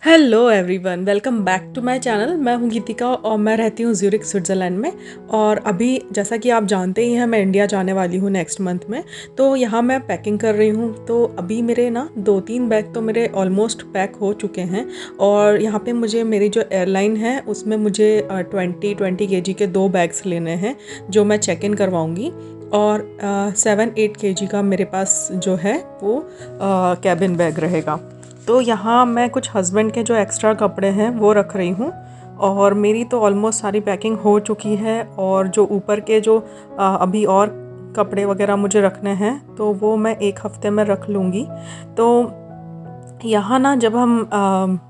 Hello everyone, welcome back to my channel. मैं हूं गीतिका और मैं रहती हूं ज्यूरिख स्विट्ज़रलैंड में। और अभी जैसा कि आप जानते ही हैं, मैं इंडिया जाने वाली हूं नेक्स्ट मंथ में। तो यहाँ मैं पैकिंग कर रही हूं। तो अभी मेरे ना 2-3 बैग तो मेरे ऑलमोस्ट पैक हो चुके हैं। और यहाँ पे मुझे मेरी जो एयरलाइन है उसमें मुझे 20 केजी के 2 बैग्स लेने हैं जो मैं चेक इन करवाऊँगी। और 7-8 केजी का मेरे पास जो है वो कैबिन बैग रहेगा। तो यहाँ मैं कुछ हस्बैंड के जो एक्स्ट्रा कपड़े हैं वो रख रही हूँ। और मेरी तो ऑलमोस्ट सारी पैकिंग हो चुकी है। और जो ऊपर के जो अभी और कपड़े वगैरह मुझे रखने हैं तो वो मैं 1 हफ्ते में रख लूँगी। तो यहाँ ना जब हम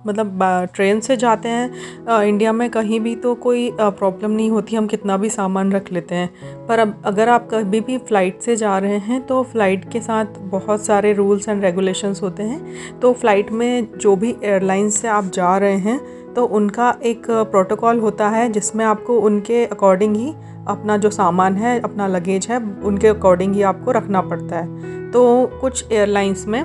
मतलब ट्रेन से जाते हैं इंडिया में कहीं भी तो कोई प्रॉब्लम नहीं होती, हम कितना भी सामान रख लेते हैं। पर अब अगर आप कभी भी फ़्लाइट से जा रहे हैं तो फ़्लाइट के साथ बहुत सारे रूल्स एंड रेगुलेशंस होते हैं। तो फ़्लाइट में जो भी एयरलाइन से आप जा रहे हैं तो उनका एक प्रोटोकॉल होता है जिसमें आपको उनके अकॉर्डिंग ही अपना जो सामान है, अपना लगेज है, उनके अकॉर्डिंग ही आपको रखना पड़ता है। तो कुछ एयरलाइंस में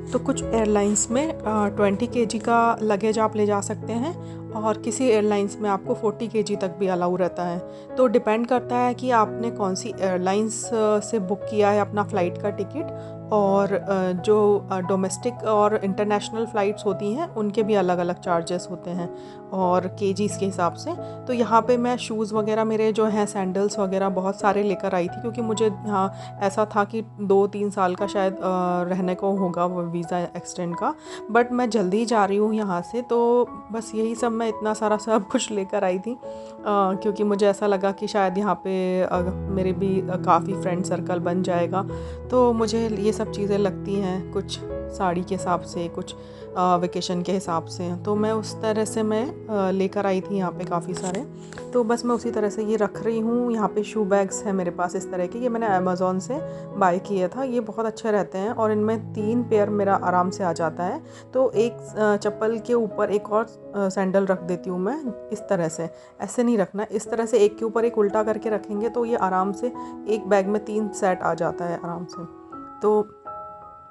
20 केजी का लगेज आप ले जा सकते हैं। और किसी एयरलाइंस में आपको 40 केजी तक भी अलाउ रहता है। तो डिपेंड करता है कि आपने कौन सी एयरलाइंस से बुक किया है अपना फ़्लाइट का टिकट। और जो डोमेस्टिक और इंटरनेशनल फ़्लाइट्स होती हैं उनके भी अलग अलग चार्जेस होते हैं और केजीज़ के हिसाब से। तो यहाँ पे मैं शूज़ वगैरह मेरे जो हैं, सैंडल्स वगैरह बहुत सारे लेकर आई थी, क्योंकि मुझे यहाँ ऐसा था कि 2-3 साल का शायद रहने को होगा वो वीज़ा एक्सटेंड का। बट मैं जल्दी जा रही हूँ यहाँ से, तो बस यही सब मैं इतना सारा सब कुछ लेकर आई थी क्योंकि मुझे ऐसा लगा कि शायद यहाँ पे मेरे भी काफ़ी फ्रेंड सर्कल बन जाएगा। तो मुझे ये सब चीज़ें लगती हैं कुछ साड़ी के हिसाब से, कुछ वेकेशन के हिसाब से। तो मैं उस तरह से मैं लेकर आई थी यहाँ पे काफ़ी सारे। तो बस मैं उसी तरह से ये रख रही हूँ। यहाँ पे शू बैग्स हैं मेरे पास इस तरह के, ये मैंने अमेज़ॉन से बाय किया था। ये बहुत अच्छे रहते हैं और इनमें 3 पेयर मेरा आराम से आ जाता है। तो एक चप्पल के ऊपर एक और सैंडल रख देती हूँ मैं इस तरह से। ऐसे नहीं रखना, इस तरह से एक के ऊपर एक उल्टा करके रखेंगे तो ये आराम से एक बैग में 3 सेट आ जाता है आराम से। तो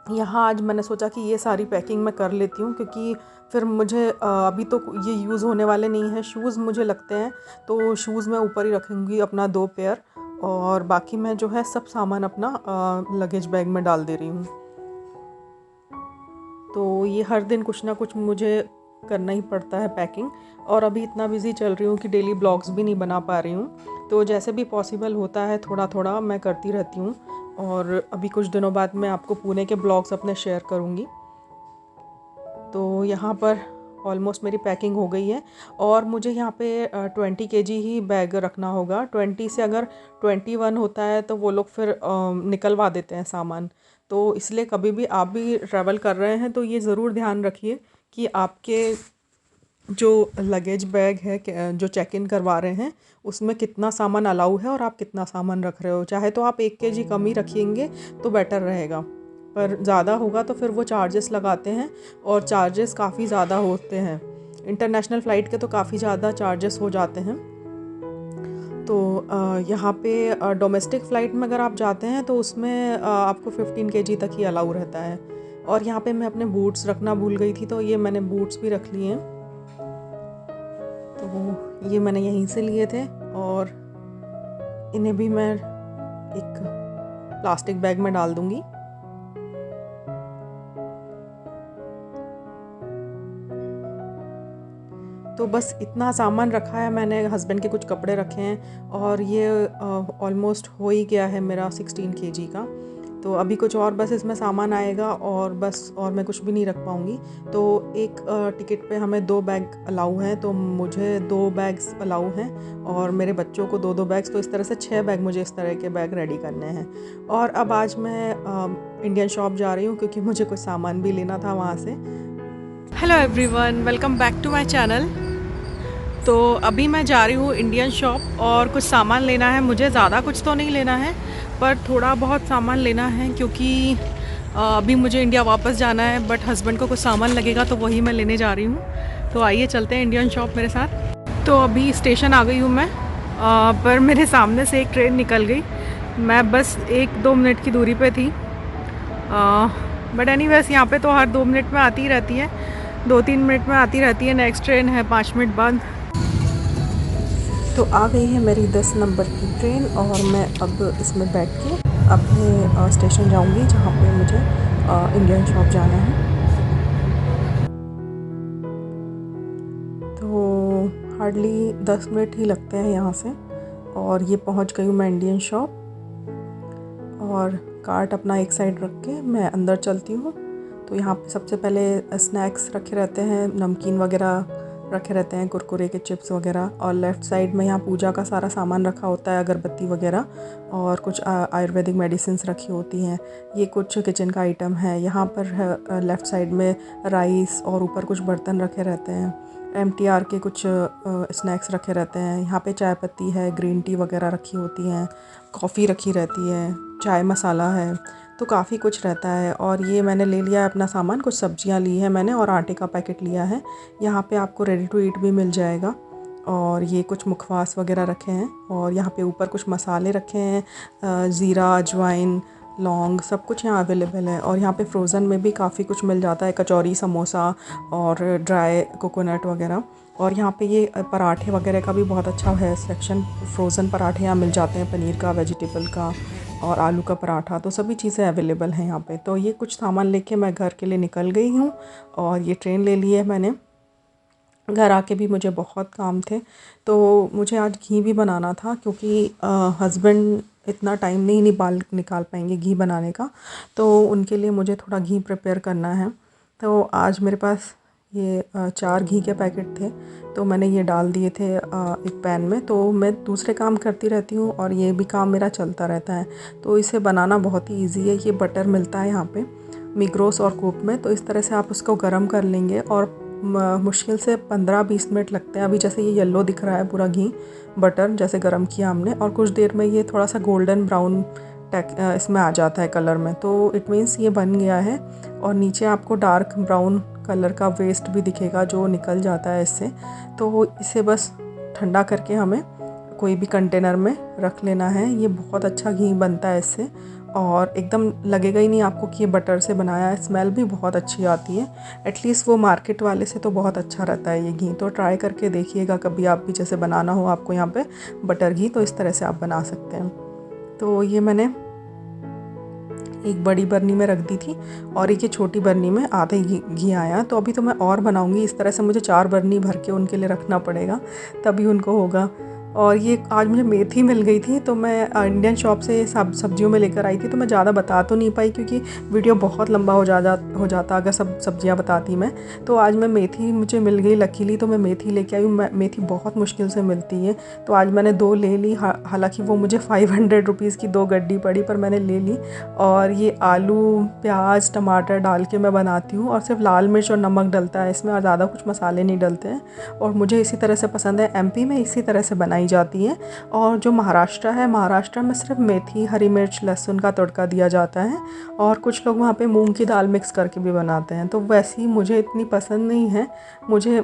यहाँ आज मैंने सोचा कि ये सारी पैकिंग मैं कर लेती हूँ, क्योंकि फिर मुझे अभी तो ये यूज़ होने वाले नहीं हैं। शूज़ मुझे लगते हैं, तो शूज़ मैं ऊपर ही रखूँगी अपना 2 पेयर। और बाकी मैं जो है सब सामान अपना लगेज बैग में डाल दे रही हूँ। तो ये हर दिन कुछ ना कुछ मुझे करना ही पड़ता है पैकिंग। और अभी इतना बिज़ी चल रही हूँ कि डेली ब्लॉग्स भी नहीं बना पा रही हूँ। तो जैसे भी पॉसिबल होता है थोड़ा थोड़ा मैं करती रहती हूँ। और अभी कुछ दिनों बाद मैं आपको पुणे के ब्लॉग्स अपने शेयर करूँगी। तो यहाँ पर ऑलमोस्ट मेरी पैकिंग हो गई है। और मुझे यहाँ पे 20 केजी ही बैग रखना होगा। 20 से अगर 21 होता है तो वो लोग फिर निकलवा देते हैं सामान। तो इसलिए कभी भी आप भी ट्रैवल कर रहे हैं तो ये ज़रूर ध्यान रखिए कि आपके जो लगेज बैग है, जो चेक इन करवा रहे हैं, उसमें कितना सामान अलाउ है और आप कितना सामान रख रहे हो। चाहे तो आप 1 केजी कम ही रखिएंगे तो बेटर रहेगा, पर ज़्यादा होगा तो फिर वो चार्जेस लगाते हैं और चार्जेस काफ़ी ज़्यादा होते हैं। इंटरनेशनल फ़्लाइट के तो काफ़ी ज़्यादा चार्जेस हो जाते हैं। तो यहाँ पे डोमेस्टिक फ़्लाइट में अगर आप जाते हैं तो उसमें आपको 15 केजी तक ही अलाउ रहता है। और यहाँ पे मैं अपने बूट्स रखना भूल गई थी, तो ये मैंने बूट्स भी रख लिए हैं। तो ये मैंने यहीं से लिए थे और इन्हें भी मैं एक प्लास्टिक बैग में डाल दूँगी। तो बस इतना सामान रखा है मैंने। हस्बैंड के कुछ कपड़े रखे हैं और ये ऑलमोस्ट हो ही गया है मेरा 16 केजी का। तो अभी कुछ और बस इसमें सामान आएगा और बस, और मैं कुछ भी नहीं रख पाऊँगी। तो एक टिकट पे हमें 2 बैग अलाउ हैं, तो मुझे 2 बैग्स अलाउ हैं और मेरे बच्चों को 2-2 बैग्स। तो इस तरह से 6 बैग मुझे इस तरह के बैग रेडी करने हैं। और अब आज मैं इंडियन शॉप जा रही हूँ क्योंकि मुझे कुछ सामान भी लेना था वहाँ से। Hello everyone, welcome back to my channel. तो अभी मैं जा रही हूँ इंडियन शॉप और कुछ सामान लेना है मुझे। ज़्यादा कुछ तो नहीं लेना है पर थोड़ा बहुत सामान लेना है, क्योंकि अभी मुझे इंडिया वापस जाना है। बट हस्बैंड को कुछ सामान लगेगा तो वही मैं लेने जा रही हूँ। तो आइए चलते हैं इंडियन शॉप मेरे साथ। तो अभी स्टेशन आ गई हूँ मैं, पर मेरे सामने से एक ट्रेन निकल गई। मैं बस 1-2 मिनट की दूरी पे थी। बट एनीवेज यहाँ पे तो हर 2 मिनट में आती ही रहती है। 2-3 मिनट में आती रहती है, नेक्स्ट ट्रेन है 5 मिनट बाद। तो आ गई है मेरी 10 नंबर की ट्रेन और मैं अब इसमें बैठ के अपने स्टेशन जाऊंगी जहाँ पे मुझे इंडियन शॉप जाना है। तो हार्डली 10 मिनट ही लगते हैं यहाँ से और ये पहुँच गई हूँ मैं इंडियन शॉप। और कार्ट अपना एक साइड रख के मैं अंदर चलती हूँ। तो यहाँ पे सबसे पहले स्नैक्स रखे रहते हैं, नमकीन वगैरह रखे रहते हैं, कुरकुरे के चिप्स वगैरह। और लेफ़्ट साइड में यहाँ पूजा का सारा सामान रखा होता है, अगरबत्ती वगैरह, और कुछ आयुर्वेदिक मेडिसिन्स रखी होती हैं। ये कुछ किचन का आइटम है। यहाँ पर लेफ़्ट साइड में राइस और ऊपर कुछ बर्तन रखे रहते हैं। MTR के कुछ स्नैक्स रखे रहते हैं। यहाँ पे चाय पत्ती है, ग्रीन टी वगैरह रखी होती हैं, कॉफ़ी रखी रहती है, चाय मसाला है, तो काफ़ी कुछ रहता है। और ये मैंने ले लिया है अपना सामान, कुछ सब्जियां ली हैं मैंने और आटे का पैकेट लिया है। यहाँ पे आपको रेडी टू ईट भी मिल जाएगा। और ये कुछ मुखवास वगैरह रखे हैं और यहाँ पे ऊपर कुछ मसाले रखे हैं, ज़ीरा, अजवाइन, लौंग, सब कुछ यहाँ अवेलेबल है। और यहाँ पे फ्रोज़न में भी काफ़ी कुछ मिल जाता है, कचौरी, समोसा और ड्राई कोकोनट वगैरह। और यहाँ पे ये पराठे वगैरह का भी बहुत अच्छा है सेक्शन। फ्रोज़न पराठे यहाँ मिल जाते हैं, पनीर का, वेजिटेबल का और आलू का पराठा, तो सभी चीज़ें अवेलेबल हैं यहाँ पे। तो ये कुछ सामान लेके मैं घर के लिए निकल गई हूँ और ये ट्रेन ले ली है मैंने। घर आके भी मुझे बहुत काम थे, तो मुझे आज घी भी बनाना था क्योंकि हस्बैंड इतना टाइम नहीं निकाल पाएंगे घी बनाने का, तो उनके लिए मुझे थोड़ा घी प्रिपेयर करना है। तो आज मेरे पास ये 4 घी के पैकेट थे, तो मैंने ये डाल दिए थे एक पैन में। तो मैं दूसरे काम करती रहती हूँ और ये भी काम मेरा चलता रहता है, तो इसे बनाना बहुत ही ईजी है। ये बटर मिलता है यहाँ पे मिग्रोस और कूप में, तो इस तरह से आप उसको गर्म कर लेंगे और मुश्किल से 15-20 मिनट लगते हैं। अभी जैसे ये येलो दिख रहा है पूरा घी, बटर जैसे गर्म किया हमने, और कुछ देर में ये थोड़ा सा गोल्डन ब्राउन इसमें आ जाता है कलर में, तो इट मीन्स ये बन गया है। और नीचे आपको डार्क ब्राउन कलर का वेस्ट भी दिखेगा जो निकल जाता है इससे। तो इसे बस ठंडा करके हमें कोई भी कंटेनर में रख लेना है। ये बहुत अच्छा घी बनता है इससे और एकदम लगेगा ही नहीं आपको कि ये बटर से बनाया है। स्मेल भी बहुत अच्छी आती है, एटलीस्ट वो मार्केट वाले से तो बहुत अच्छा रहता है ये घी। तो ट्राई करके देखिएगा कभी आप भी, जैसे बनाना हो आपको यहाँ पे बटर घी, तो इस तरह से आप बना सकते हैं। तो ये मैंने एक बड़ी बर्नी में रख दी थी और एक ये छोटी बर्नी में आधा ही घी आया। तो अभी तो मैं और बनाऊंगी, इस तरह से मुझे 4 बर्नी भर के उनके लिए रखना पड़ेगा, तभी उनको होगा। और ये आज मुझे मेथी मिल गई थी, तो मैं इंडियन शॉप से सब्जियों में लेकर आई थी। तो मैं ज़्यादा बता तो नहीं पाई क्योंकि वीडियो बहुत लंबा हो जाता अगर सब सब्जियां बताती मैं। तो आज मैं मेथी मुझे मिल गई लकीली, तो मैं मेथी लेके आई हूँ। मेथी बहुत मुश्किल से मिलती है, तो आज मैंने 2 ले ली। हालांकि वो मुझे 500 रुपीज़ की 2 गड्डी पड़ी, पर मैंने ले ली। और ये आलू, प्याज, टमाटर डाल के मैं बनाती हूँ और सिर्फ लाल मिर्च और नमक डलता है इसमें, और ज़्यादा कुछ मसाले नहीं डलते हैं। और मुझे इसी तरह से पसंद है। MP में इसी तरह से बनाई जाती है। और जो महाराष्ट्र है, महाराष्ट्र में सिर्फ मेथी, हरी मिर्च, लहसुन का तड़का दिया जाता है। और कुछ लोग वहाँ पे मूंग की दाल मिक्स करके भी बनाते हैं, तो वैसी मुझे इतनी पसंद नहीं है। मुझे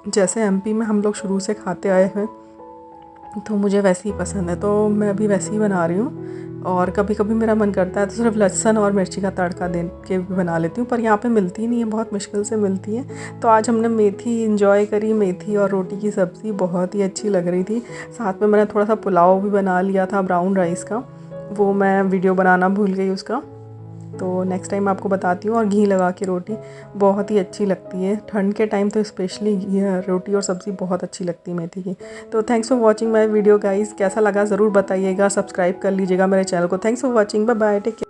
जैसे MP में हम लोग शुरू से खाते आए हैं, तो मुझे वैसे ही पसंद है, तो मैं अभी वैसे ही बना रही हूँ। और कभी कभी मेरा मन करता है तो सिर्फ लहसुन और मिर्ची का तड़का दे के भी बना लेती हूँ, पर यहाँ पे मिलती नहीं है, बहुत मुश्किल से मिलती है। तो आज हमने मेथी इंजॉय करी, मेथी और रोटी की सब्ज़ी बहुत ही अच्छी लग रही थी। साथ में मैंने थोड़ा सा पुलाव भी बना लिया था ब्राउन राइस का, वो मैं वीडियो बनाना भूल गई उसका, तो नेक्स्ट टाइम आपको बताती हूँ। और घी लगा के रोटी बहुत ही अच्छी लगती है, ठंड के टाइम तो स्पेशली रोटी और सब्ज़ी बहुत अच्छी लगती है मेथी की। तो thanks for watching my video guys, कैसा लगा ज़रूर बताइएगा, सब्सक्राइब कर लीजिएगा मेरे चैनल को। Thanks for watching, bye bye, take care.